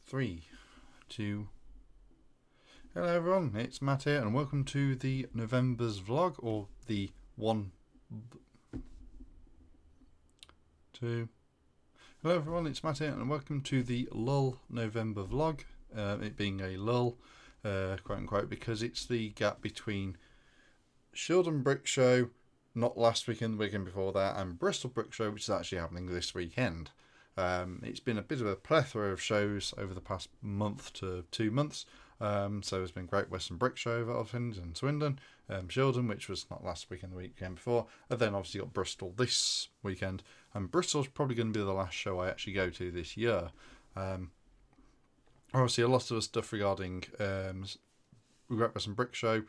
3, 2. Hello everyone, it's Matt here, and welcome to the November's vlog, or the 1, 2. Hello everyone, it's Matt here, and welcome to the lull November vlog. It being a lull, quote unquote, because it's the gap between Shildon Brick Show, not last weekend, the weekend before that, and Bristol Brick Show, which is actually happening this weekend. It's been a bit of a plethora of shows over the past month to 2 months. So there's been Great Western Brick Show that I've attended in Swindon, Shildon, which was not last weekend, the weekend before, and then obviously got Bristol this weekend. And Bristol's probably going to be the last show I actually go to this year. Obviously, a lot of the stuff regarding Great Western Brick Show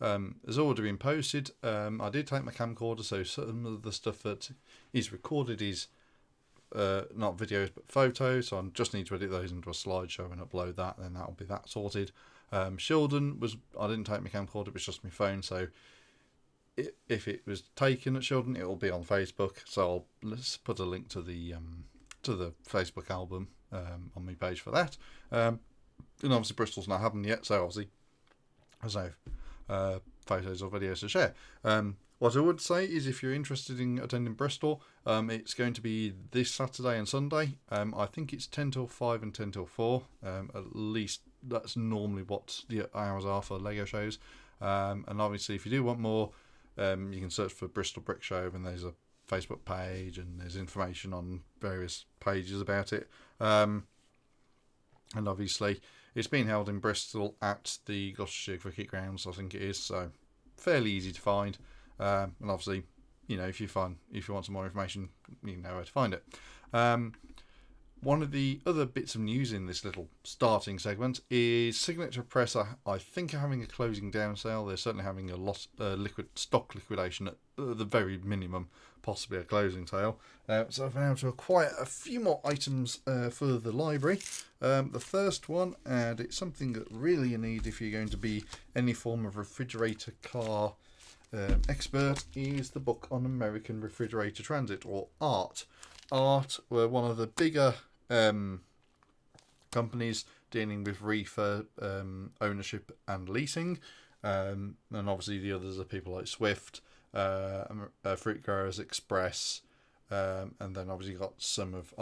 has already been posted. I did take my camcorder, so some of the stuff that is recorded is not videos but photos, so I just need to edit those into a slideshow and upload that, then that'll be that sorted. Shildon I didn't take my camcorder, it was just my phone, so if it was taken at Shildon, it will be on Facebook, so let's put a link to the Facebook album on my page for that. And obviously Bristol's not happened yet, so obviously there's no photos or videos to share. What I would say is, if you're interested in attending Bristol, it's going to be this Saturday and Sunday. I think it's 10 till 5 and 10 till 4. At least that's normally what the hours are for Lego shows. And obviously, if you do want more, you can search for Bristol Brick Show, and there's a Facebook page, and there's information on various pages about it. And obviously, it's being held in Bristol at the Gloucestershire Cricket Grounds, I think it is, so fairly easy to find. And obviously, you know, if you want some more information, you know where to find it. One of the other bits of news in this little starting segment is Signature Press. I think are having a closing down sale. They're certainly having a stock liquidation at the very minimum, possibly a closing sale. So I've been able to acquire a few more items for the library. The first one, and it's something that really you need if you're going to be any form of refrigerator car expert, is the book on American refrigerator transit, or ART. ART were one of the bigger companies dealing with reefer ownership and leasing, and obviously the others are people like Swift, Fruit Growers Express, and then obviously got some of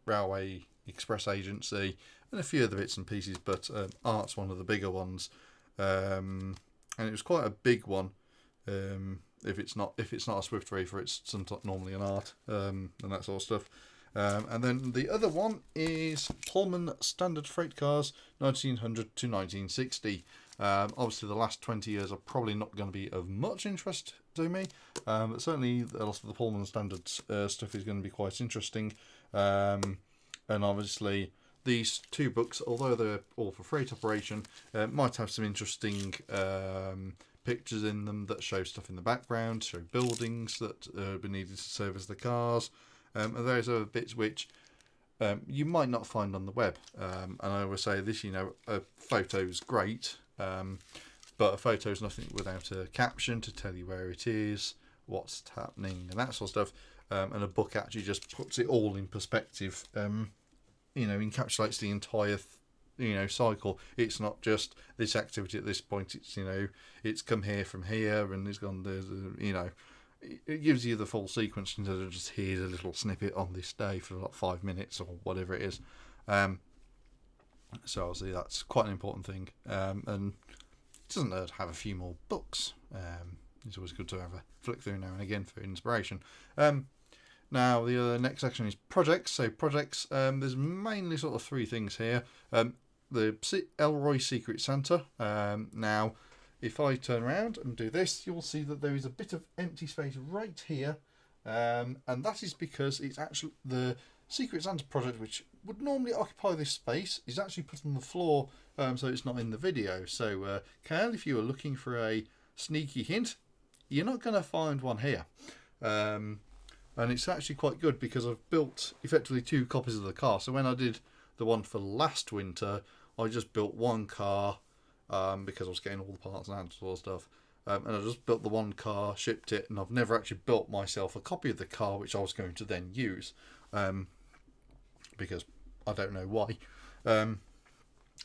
Railway Express Agency and a few other bits and pieces, but ART's one of the bigger ones. And it was quite a big one. If it's not a Swift reefer, it's normally an ART, and that sort of stuff. And then the other one is Pullman Standard Freight Cars, 1900 to 1960. Obviously, the last 20 years are probably not going to be of much interest to me, but certainly a lot of the Pullman Standard stuff is going to be quite interesting. And obviously, these two books, although they're all for freight operation, might have some interesting pictures in them that show stuff in the background, show buildings that have been needed to serve as the cars, and those are bits which you might not find on the web. And I always say this, you know, a photo's great, but a photo's nothing without a caption to tell you where it is, what's happening, and that sort of stuff. And a book actually just puts it all in perspective. You know, encapsulates the entire cycle. It's not just this activity at this point, it's, you know, it's come here from here and it's gone there, you know, it gives you the full sequence instead of just here's a little snippet on this day for like 5 minutes or whatever it is. So obviously that's quite an important thing, and it doesn't hurt to have a few more books. It's always good to have a flick through now and again for inspiration. Now, the next section is projects. So projects, there's mainly sort of 3 things here. The Elroy Secret Santa. Now, if I turn around and do this, you'll see that there is a bit of empty space right here. And that is because it's actually the Secret Santa project, which would normally occupy this space, is actually put on the floor, so it's not in the video. So, Cal, if you were looking for a sneaky hint, you're not going to find one here. And it's actually quite good because I've built effectively 2 copies of the car. So when I did the one for last winter, I just built one car because I was getting all the parts and that sort of stuff. And I just built the one car, shipped it, and I've never actually built myself a copy of the car which I was going to then use. Because I don't know why.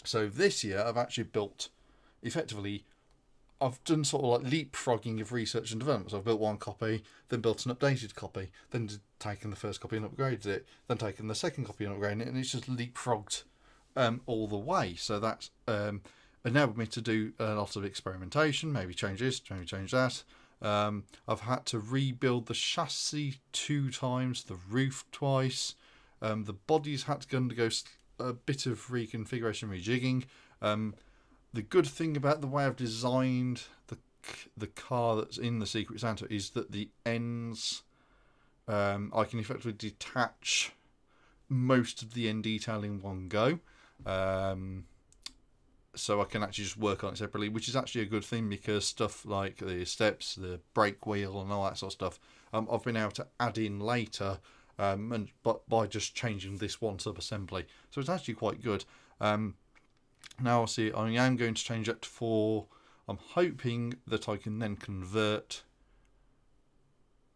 So this year I've actually built, effectively, I've done sort of like leapfrogging of research and development. So I've built one copy, then built an updated copy, then taken the first copy and upgraded it, then taken the second copy and upgraded it, and it's just leapfrogged all the way. So that's enabled me to do a lot of experimentation, maybe change this, maybe change that. I've had to rebuild the chassis 2 times, the roof twice. The body's had to undergo a bit of reconfiguration, rejigging. The good thing about the way I've designed the car that's in the Secret Santa is that the ends, I can effectively detach most of the end detail in one go. So I can actually just work on it separately, which is actually a good thing, because stuff like the steps, the brake wheel and all that sort of stuff, I've been able to add in later, but by just changing this one sub-assembly. So it's actually quite good. Now obviously I am going to change it for, I'm hoping that I can then convert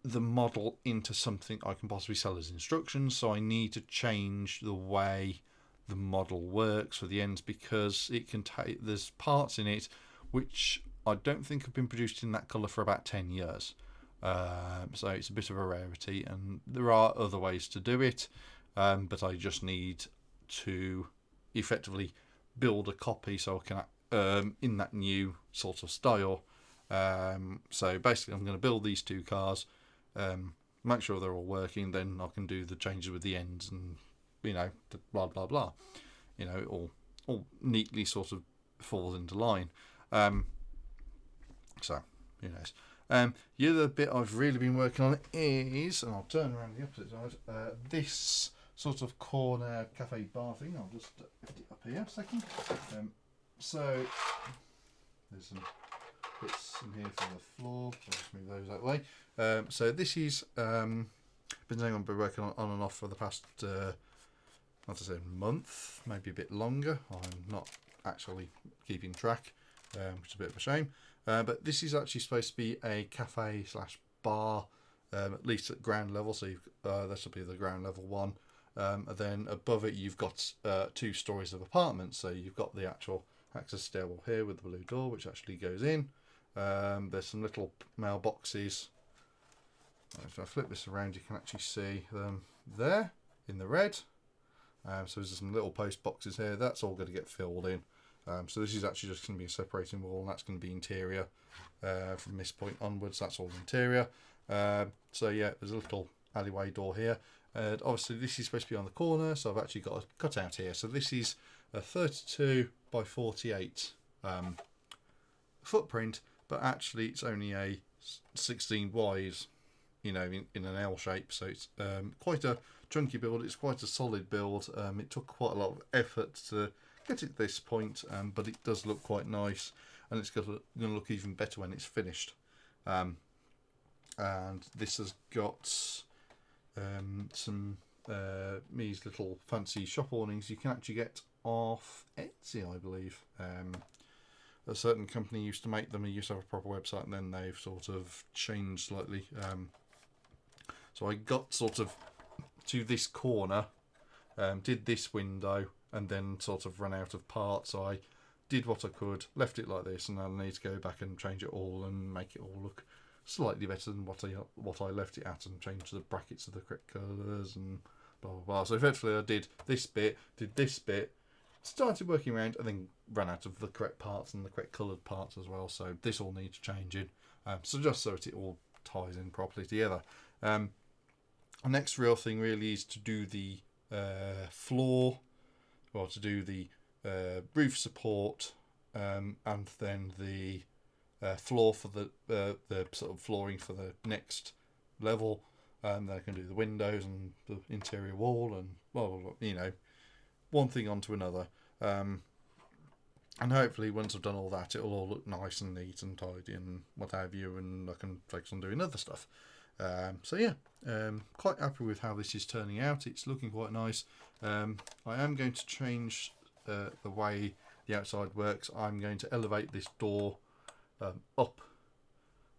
the model into something I can possibly sell as instructions. So I need to change the way the model works for the ends, because it can take, there's parts in it which I don't think have been produced in that colour for about 10 years. So it's a bit of a rarity, and there are other ways to do it, but I just need to effectively build a copy so I can in that new sort of style. So basically I'm going to build these 2 cars, make sure they're all working, then I can do the changes with the ends, and blah blah blah, it all neatly sort of falls into line. So who knows. The other bit I've really been working on is, and I'll turn around the opposite side, this sort of corner cafe bar thing. I'll just lift it up here a second. So there's some bits in here for the floor, so I'll just move those that way. So this is been something I've been working on and off for the past not to say month, maybe a bit longer. I'm not actually keeping track, which is a bit of a shame. But this is actually supposed to be a cafe slash bar, at least at ground level. So this will be the ground level one. And then above it, you've got 2 stories of apartments. So you've got the actual access stairwell here with the blue door, which actually goes in. There's some little mailboxes. If I flip this around, you can actually see them there in the red. So there's some little post boxes here. That's all going to get filled in. So this is actually just going to be a separating wall, and that's going to be interior from this point onwards. That's all interior. So yeah, there's a little alleyway door here. Obviously this is supposed to be on the corner, so I've actually got a cutout here. So this is a 32 by 48 footprint, but actually it's only a 16 wide, in an L shape. So it's quite a chunky build. It's quite a solid build. It took quite a lot of effort to get it to this point, but it does look quite nice, and it's going to look even better when it's finished. And this has got some these little fancy shop awnings you can actually get off Etsy, I believe. A certain company used to make them. They used to have a proper website, and then they've sort of changed slightly. So I got sort of to this corner, did this window, and then sort of ran out of parts. So I did what I could, left it like this, and I need to go back and change it all and make it all look slightly better than what I left it at, and change the brackets of the correct colours and blah blah blah. So effectively I did this bit, started working around, and then ran out of the correct parts and the correct coloured parts as well. So this all needs changing. So just so it all ties in properly together. The next real thing really is to do the floor, or to do the roof support, and then the floor for the sort of flooring for the next level. Then I can do the windows and the interior wall, and well, one thing onto another. And hopefully once I've done all that, it'll all look nice and neat and tidy and what have you, and I can focus on doing other stuff. So yeah, quite happy with how this is turning out. It's looking quite nice. I am going to change the way the outside works. I'm going to elevate this door up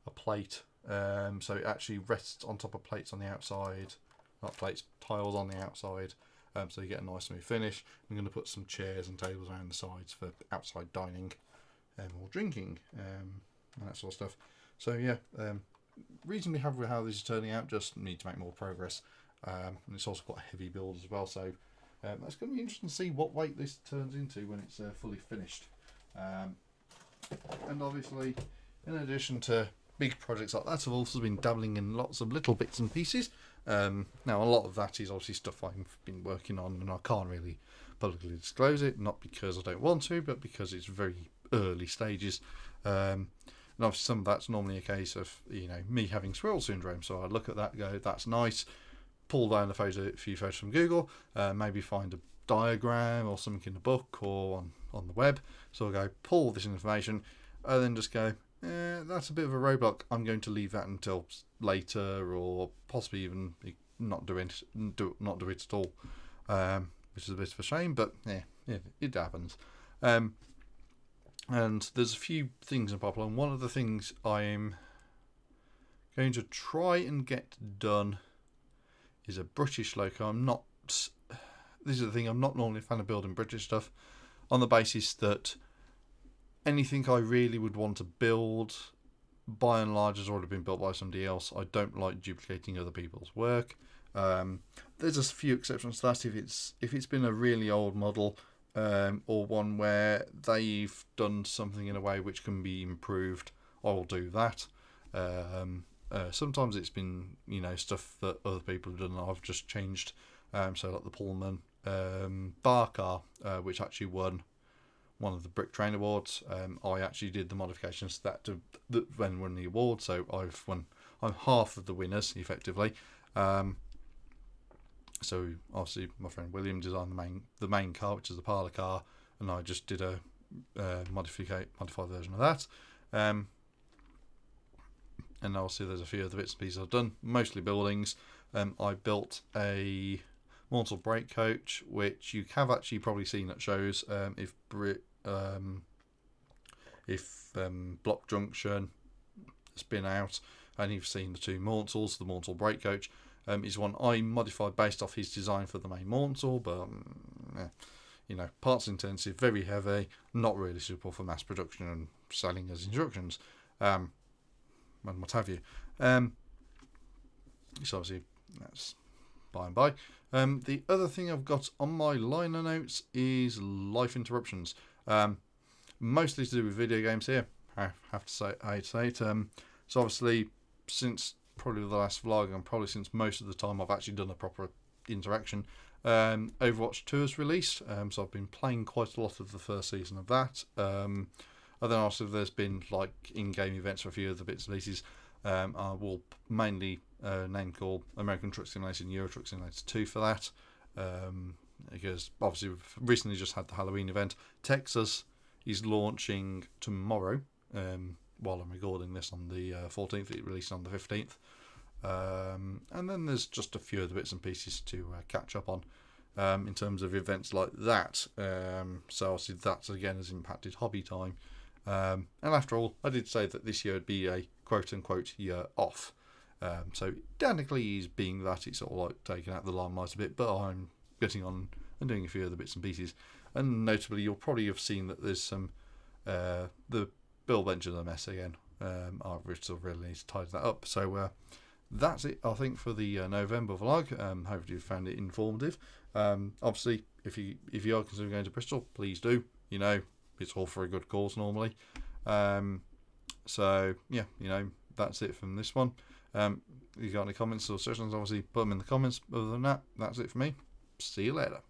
a plate, so it actually rests on top of plates on the outside, not plates, tiles on the outside, so you get a nice smooth finish. I'm going to put some chairs and tables around the sides for outside dining or drinking and that sort of stuff. So yeah, reasonably happy with how this is turning out. Just need to make more progress, and it's also quite a heavy build as well. So that's going to be interesting to see what weight this turns into when it's fully finished. And obviously, in addition to big projects like that, I've also been dabbling in lots of little bits and pieces. Now, a lot of that is obviously stuff I've been working on, and I can't really publicly disclose it, not because I don't want to, but because it's very early stages. And obviously some of that's normally a case of, me having squirrel syndrome. So I look at that and go, that's nice, pull down a few photos from Google, maybe find a diagram or something in a book or on the web. So I'll go pull this information and then just go, that's a bit of a roadblock. I'm going to leave that until later, or possibly even not do it at all, which is a bit of a shame, but yeah, it happens. And there's a few things in pipeline. One of the things I'm going to try and get done is a British loco. This is the thing, I'm not normally a fan of building British stuff, on the basis that anything I really would want to build, by and large, has already been built by somebody else. I don't like duplicating other people's work. There's a few exceptions to that. If it's been a really old model, or one where they've done something in a way which can be improved, I'll do that. Sometimes it's been stuff that other people have done and I've just changed. So like the Pullman bar car, which actually won one of the Brick Train Awards. I actually did the modifications to that when won the award, so I'm half of the winners effectively. So obviously my friend William designed the main car, which is the parlour car, and I just did a modified version of that. And obviously there's a few other bits and pieces I've done, mostly buildings. I built a Mortal brake coach, which you have actually probably seen at shows. If Block Junction has been out and you've seen the two Mortals, the Mortal brake coach is one I modified based off his design for the main Mortal, but parts intensive, very heavy, not really suitable for mass production and selling as instructions, and what have you. So obviously that's by and by. The other thing I've got on my liner notes is life interruptions. Mostly to do with video games here. I hate to say it. So obviously, since probably the last vlog, and probably since most of the time I've actually done a proper interaction, Overwatch 2 has released. So I've been playing quite a lot of the first season of that. And then also there's been like in-game events for a few other bits and pieces. I will mainly name call American Truck Simulator and Euro Truck Simulator 2 for that, because obviously we've recently just had the Halloween event. Texas is launching tomorrow, while I'm recording this on the 14th. It released on the 15th, and then there's just a few other bits and pieces to catch up on in terms of events like that. So obviously that again has impacted hobby time. And after all, I did say that this year would be a quote-unquote year off. So technically is being that it's sort of like taking out the limelight a bit, but I'm getting on and doing a few other bits and pieces. And notably, you'll probably have seen that there's some the Bill Benja's a mess again. I still really need to tidy that up. So that's it, I think, for the November vlog. Hopefully you found it informative. Obviously, if you are considering going to Bristol, please do. It's all for a good cause normally. So yeah, that's it from this one. If you got any comments or suggestions, obviously put them in the comments. Other than that, that's it for me. See you later.